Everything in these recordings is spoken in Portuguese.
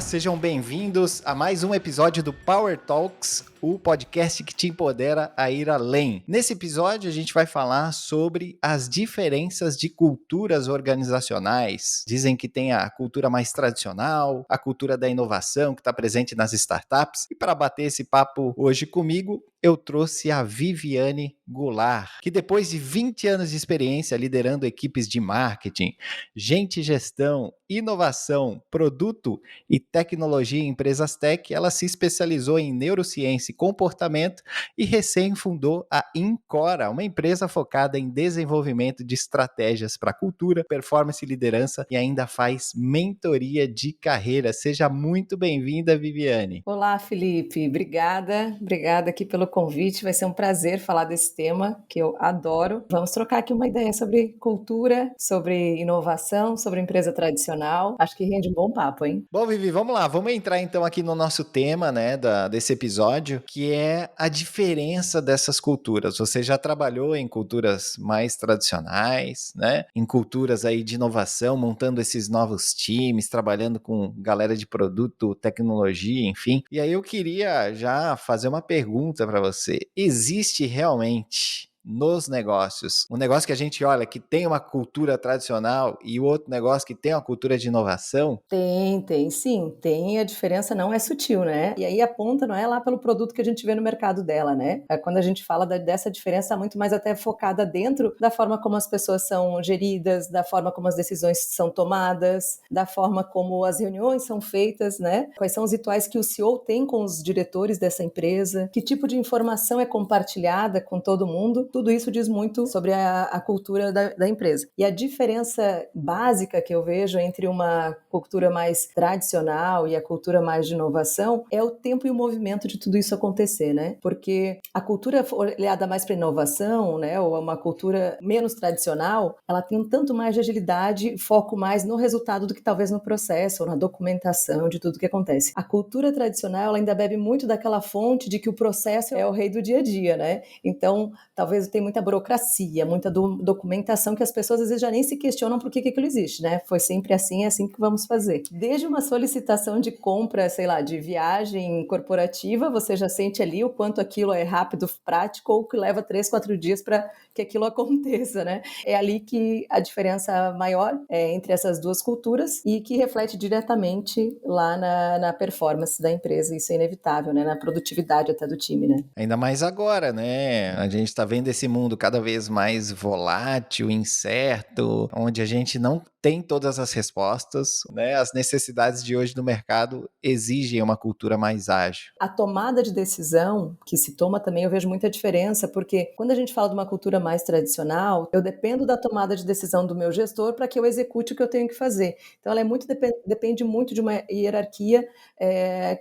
sejam bem-vindos a mais um episódio do Power Talks, o podcast que te empodera a ir além. Nesse episódio, a gente vai falar sobre as diferenças de culturas organizacionais. Dizem que tem a cultura mais tradicional, a cultura da inovação que está presente nas startups. E para bater esse papo hoje comigo, eu trouxe a Viviane Goulart, que depois de 20 anos de experiência liderando equipes de marketing, gestão, inovação, produto e tecnologia em empresas tech, ela se especializou em neurociência e comportamento e recém fundou a Incora, uma empresa focada em desenvolvimento de estratégias para cultura, performance e liderança, e ainda faz mentoria de carreira. Seja muito bem-vinda, Viviane. Olá, Felipe. Obrigada aqui pelo convite. Vai ser um prazer falar desse tema que eu adoro. Vamos trocar aqui uma ideia sobre cultura, sobre inovação, sobre empresa tradicional. Acho que rende um bom papo, hein? Bom, Vivi, vamos lá. Vamos entrar então aqui no nosso tema, né, desse episódio, que é a diferença dessas culturas. Você já trabalhou em culturas mais tradicionais, né? Em culturas aí de inovação, montando esses novos times, trabalhando com galera de produto, tecnologia, enfim. E aí eu queria já fazer uma pergunta para você. Existe realmente nos negócios, um negócio que a gente olha que tem uma cultura tradicional e o outro negócio que tem uma cultura de inovação? Tem sim, tem. A diferença não é sutil, né? E aí a ponta não é lá pelo produto que a gente vê no mercado dela, né? Quando a gente fala dessa diferença, muito mais até focada dentro da forma como as pessoas são geridas, da forma como as decisões são tomadas, da forma como as reuniões são feitas, né? Quais são os rituais que o CEO tem com os diretores dessa empresa, que tipo de informação é compartilhada com todo mundo. Tudo isso diz muito sobre a cultura da empresa. E a diferença básica que eu vejo entre uma cultura mais tradicional e a cultura mais de inovação é o tempo e o movimento de tudo isso acontecer, né? Porque a cultura olhada mais para inovação, né, ou uma cultura menos tradicional, ela tem um tanto mais de agilidade, foco mais no resultado do que talvez no processo ou na documentação de tudo que acontece. A cultura tradicional ela ainda bebe muito daquela fonte de que o processo é o rei do dia a dia, né? Então, talvez tem muita burocracia, muita documentação que as pessoas às vezes já nem se questionam por que aquilo existe, né? Foi sempre assim, é assim que vamos fazer. Desde uma solicitação de compra, sei lá, de viagem corporativa, você já sente ali o quanto aquilo é rápido, prático, ou que leva 3, 4 dias para que aquilo aconteça, né? É ali que a diferença maior é entre essas duas culturas e que reflete diretamente lá na performance da empresa. Isso é inevitável, né? Na produtividade até do time, né? Ainda mais agora, né? A gente está vendo esse mundo cada vez mais volátil, incerto, onde a gente não tem todas as respostas, né? As necessidades de hoje no mercado exigem uma cultura mais ágil. A tomada de decisão que se toma também, eu vejo muita diferença, porque quando a gente fala de uma cultura mais tradicional, eu dependo da tomada de decisão do meu gestor para que eu execute o que eu tenho que fazer. Então, ela é muito depende muito de uma hierarquia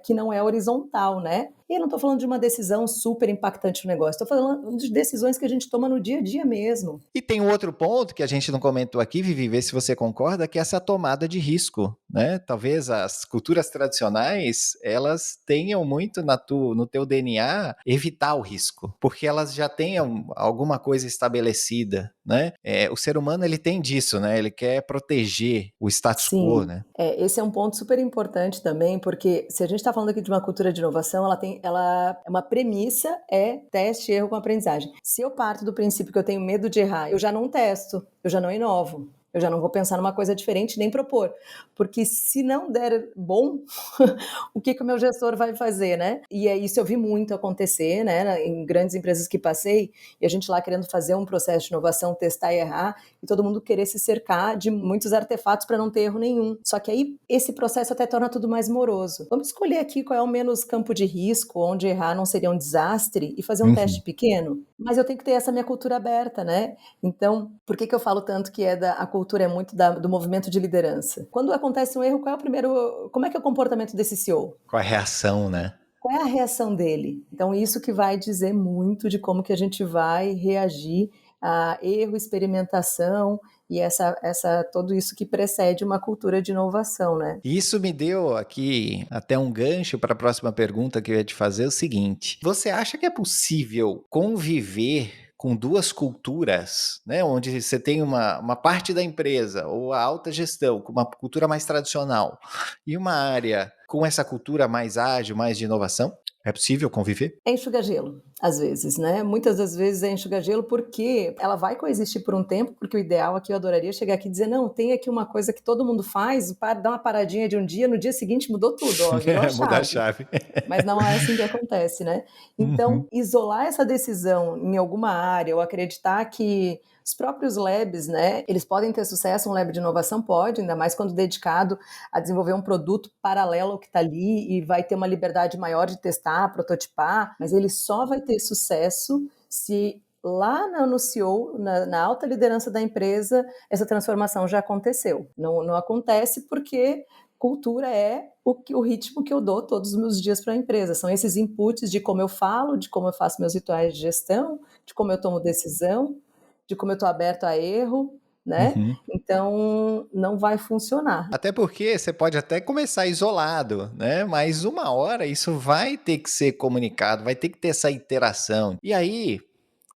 que não é horizontal, né? E eu não estou falando de uma decisão super impactante no negócio, estou falando de decisões que a gente toma no dia a dia mesmo. E tem um outro ponto que a gente não comentou aqui, Vivi, vê se você concorda, que é essa tomada de risco, né? Talvez as culturas tradicionais, elas tenham muito no teu DNA evitar o risco, porque elas já tenham alguma coisa estabelecida, né? O ser humano, ele tem disso, né? Ele quer proteger o status quo, Sim, né? esse é um ponto super importante também, porque se a gente está falando aqui de uma cultura de inovação, uma premissa é teste, erro com aprendizagem. Se eu parto do princípio que eu tenho medo de errar, eu já não testo, eu já não inovo. Eu já não vou pensar numa coisa diferente nem propor, porque se não der bom, o que o meu gestor vai fazer, né? E isso eu vi muito acontecer, né? Em grandes empresas que passei, e a gente lá querendo fazer um processo de inovação, testar e errar, e todo mundo querer se cercar de muitos artefatos para não ter erro nenhum. Só que aí esse processo até torna tudo mais moroso. Vamos escolher aqui qual é o menos campo de risco, onde errar não seria um desastre, e fazer um teste pequeno. Mas eu tenho que ter essa minha cultura aberta, né? Então, por que eu falo tanto que a cultura é muito do movimento de liderança? Quando acontece um erro, como é que é o comportamento desse CEO? Com a reação, né? Qual é a reação dele? Então, isso que vai dizer muito de como que a gente vai reagir a erro, experimentação e tudo isso que precede uma cultura de inovação, né? Isso me deu aqui até um gancho para a próxima pergunta que eu ia te fazer, o seguinte: você acha que é possível conviver com duas culturas, né, onde você tem uma parte da empresa ou a alta gestão com uma cultura mais tradicional e uma área com essa cultura mais ágil, mais de inovação, é possível conviver? É enxuga-gelo, às vezes, né? Muitas das vezes é enxuga-gelo porque ela vai coexistir por um tempo, porque o ideal aqui, eu adoraria chegar aqui e dizer, não, tem aqui uma coisa que todo mundo faz, dá uma paradinha de um dia, no dia seguinte mudou tudo, ó, virou a Mudar a chave. chave. Mas não é assim que acontece, né? Então, Uhum. isolar essa decisão em alguma área ou acreditar que os próprios labs, né, eles podem ter sucesso, um lab de inovação pode, ainda mais quando dedicado a desenvolver um produto paralelo ao que está ali e vai ter uma liberdade maior de testar, prototipar, mas ele só vai ter sucesso se lá no CEO, na alta liderança da empresa, essa transformação já aconteceu. Não acontece porque cultura é o ritmo que eu dou todos os meus dias para a empresa. São esses inputs de como eu falo, de como eu faço meus rituais de gestão, de como eu tomo decisão, de como eu estou aberto a erro, né? Uhum. Então, não vai funcionar. Até porque você pode até começar isolado, né? Mas uma hora isso vai ter que ser comunicado, vai ter que ter essa interação. E aí,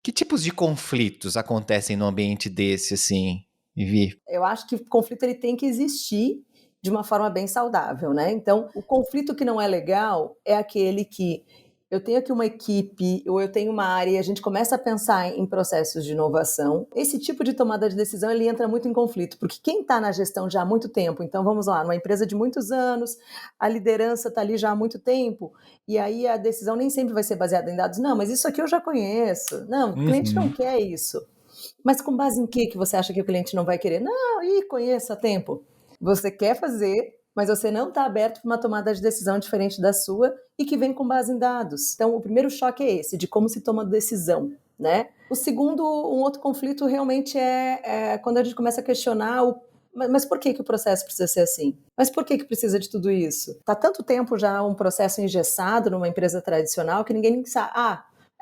que tipos de conflitos acontecem no ambiente desse, assim, Vivi? Eu acho que o conflito ele tem que existir de uma forma bem saudável, né? Então, o conflito que não é legal é aquele que eu tenho aqui uma equipe ou eu tenho uma área e a gente começa a pensar em processos de inovação. Esse tipo de tomada de decisão ele entra muito em conflito, porque quem está na gestão já há muito tempo, então vamos lá, numa empresa de muitos anos, a liderança está ali já há muito tempo, e aí a decisão nem sempre vai ser baseada em dados. Não, mas isso aqui eu já conheço. Não, o cliente não Uhum. quer isso. Mas com base em que você acha que o cliente não vai querer? Não, conheço há tempo. Você quer fazer, mas você não está aberto para uma tomada de decisão diferente da sua e que vem com base em dados. Então, o primeiro choque é esse, de como se toma decisão, né? O segundo, um outro conflito realmente é quando a gente começa a questionar mas por que o processo precisa ser assim? Mas por que precisa de tudo isso? Está tanto tempo já um processo engessado numa empresa tradicional que ninguém sabe.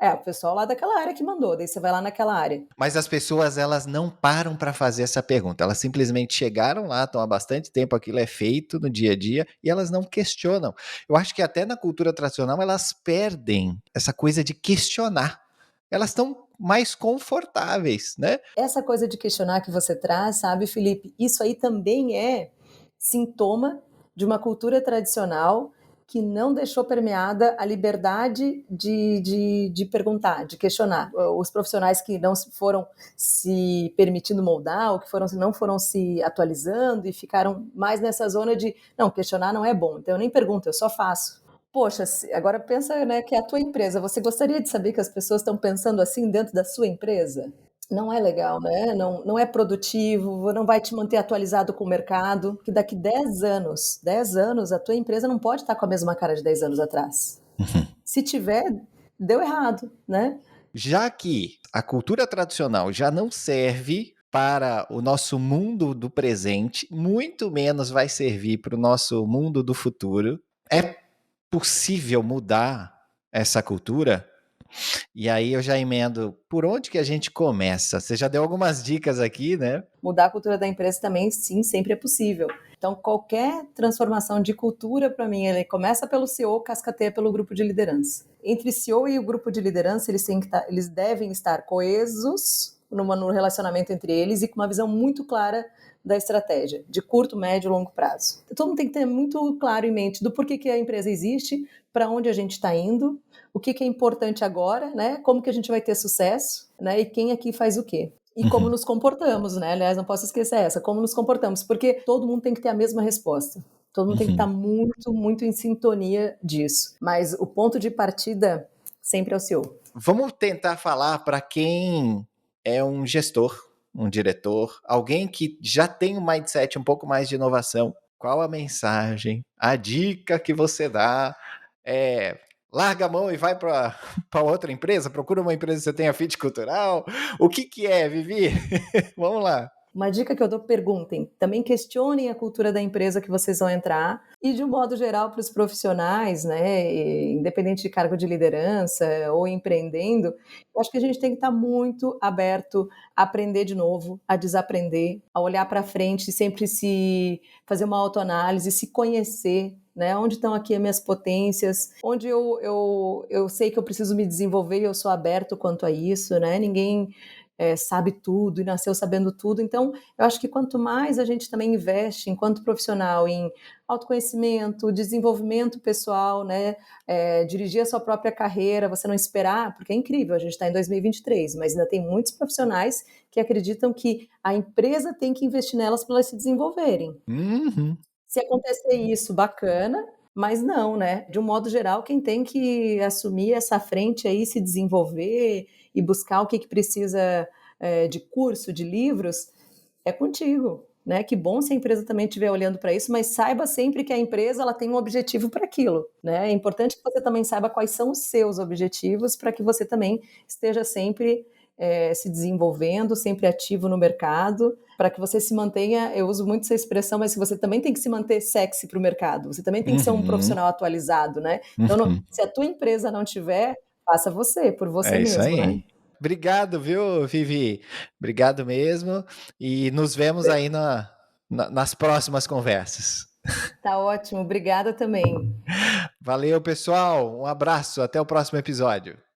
O pessoal lá daquela área que mandou, daí você vai lá naquela área. Mas as pessoas, elas não param para fazer essa pergunta. Elas simplesmente chegaram lá, estão há bastante tempo, aquilo é feito no dia a dia, e elas não questionam. Eu acho que até na cultura tradicional elas perdem essa coisa de questionar. Elas estão mais confortáveis, né? Essa coisa de questionar que você traz, sabe, Felipe, isso aí também é sintoma de uma cultura tradicional que não deixou permeada a liberdade de perguntar, de questionar. Os profissionais que não foram se permitindo moldar, ou que não foram se atualizando e ficaram mais nessa zona de, não, questionar não é bom, então eu nem pergunto, eu só faço. Poxa, agora pensa, né, que é a tua empresa. Você gostaria de saber que as pessoas estão pensando assim dentro da sua empresa? Não é legal, né? Não é produtivo, não vai te manter atualizado com o mercado, que daqui 10 anos, a tua empresa não pode estar com a mesma cara de 10 anos atrás. Se tiver, deu errado, né? Já que a cultura tradicional já não serve para o nosso mundo do presente, muito menos vai servir para o nosso mundo do futuro, é possível mudar essa cultura? E aí eu já emendo, por onde que a gente começa? Você já deu algumas dicas aqui, né? Mudar a cultura da empresa também, sim, sempre é possível. Então, qualquer transformação de cultura, para mim, ele começa pelo CEO, cascateia pelo grupo de liderança. Entre CEO e o grupo de liderança, eles devem estar coesos no relacionamento entre eles e com uma visão muito clara da estratégia, de curto, médio e longo prazo. Todo mundo tem que ter muito claro em mente do porquê que a empresa existe, para onde a gente está indo, o que é importante agora, né? Como que a gente vai ter sucesso, né? E quem aqui faz o quê? E como Uhum, nos comportamos, né? Aliás, não posso esquecer essa, como nos comportamos, porque todo mundo tem que ter a mesma resposta. Todo mundo tem que estar uhum. muito, muito em sintonia disso. Mas o ponto de partida sempre é o CEO. Vamos tentar falar para quem é um gestor, um diretor, alguém que já tem um mindset um pouco mais de inovação. Qual a mensagem, a dica que você dá? É, larga a mão e vai para outra empresa? Procura uma empresa que você tenha fit cultural? O que é, Vivi? Vamos lá. Uma dica que eu dou, perguntem. Também questionem a cultura da empresa que vocês vão entrar e, de um modo geral, para os profissionais, né, independente de cargo de liderança ou empreendendo, eu acho que a gente tem que estar muito aberto a aprender de novo, a desaprender, a olhar para frente, sempre se fazer uma autoanálise, se conhecer, né? Onde estão aqui as minhas potências? Onde eu sei que eu preciso me desenvolver e eu sou aberto quanto a isso, né? Ninguém sabe tudo e nasceu sabendo tudo. Então, eu acho que quanto mais a gente também investe enquanto profissional em autoconhecimento, desenvolvimento pessoal, né? Dirigir a sua própria carreira, você não esperar, porque é incrível, a gente está em 2023, mas ainda tem muitos profissionais que acreditam que a empresa tem que investir nelas para elas se desenvolverem. Uhum. Se acontecer isso, bacana, mas não, né? De um modo geral, quem tem que assumir essa frente aí, se desenvolver e buscar o que precisa de curso, de livros, é contigo, né? Que bom se a empresa também estiver olhando para isso, mas saiba sempre que a empresa ela tem um objetivo para aquilo, né? É importante que você também saiba quais são os seus objetivos para que você também esteja sempre se desenvolvendo, sempre ativo no mercado, para que você se mantenha, eu uso muito essa expressão, mas você também tem que se manter sexy para o mercado, você também tem que ser um Uhum. profissional atualizado, né? Então, Uhum. se a tua empresa não tiver, faça você, por você É isso mesmo, né? aí. Obrigado, viu, Vivi? Obrigado mesmo. E nos vemos aí nas próximas conversas. Tá ótimo, obrigada também. Valeu, pessoal. Um abraço. Até o próximo episódio.